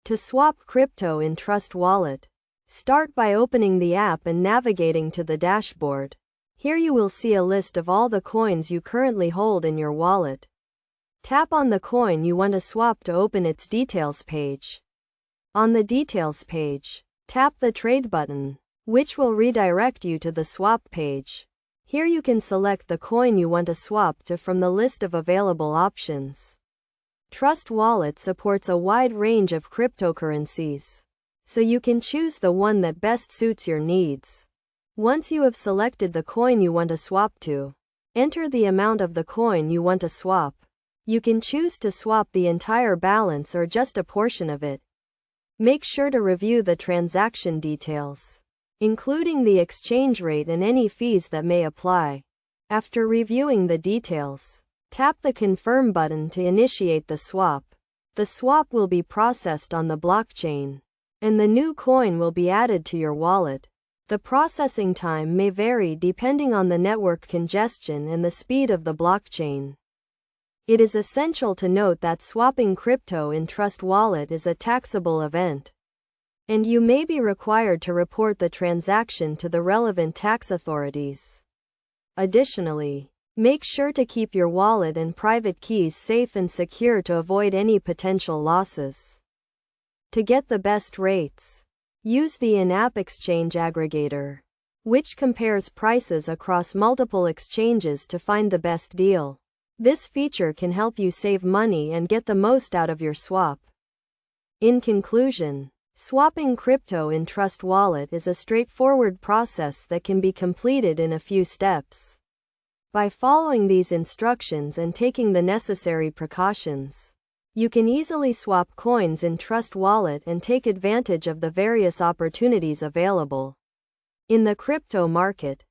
To swap crypto in Trust Wallet, start by opening the app and navigating to the dashboard. Here you will see a list of all the coins you currently hold in your wallet. Tap on the coin you want to swap to open its details page. On the details page, tap the trade button, which will redirect you to the swap page. Here you can select the coin you want to swap to from the list of available options. Trust Wallet supports a wide range of cryptocurrencies, so you can choose the one that best suits your needs. Once you have selected the coin you want to swap to, enter the amount of the coin you want to swap. You can choose to swap the entire balance or just a portion of it. Make sure to review the transaction details, including the exchange rate and any fees that may apply. After reviewing the details, tap the Confirm button to initiate the swap. The swap will be processed on the blockchain, and the new coin will be added to your wallet. The processing time may vary depending on the network congestion and the speed of the blockchain. It is essential to note that swapping crypto in Trust Wallet is a taxable event, and you may be required to report the transaction to the relevant tax authorities. Additionally, make sure to keep your wallet and private keys safe and secure to avoid any potential losses. To get the best rates, use the in-app exchange aggregator, which compares prices across multiple exchanges to find the best deal. This feature can help you save money and get the most out of your swap. In conclusion, swapping crypto in Trust Wallet is a straightforward process that can be completed in a few steps. By following these instructions and taking the necessary precautions, you can easily swap coins in Trust Wallet and take advantage of the various opportunities available in the crypto market.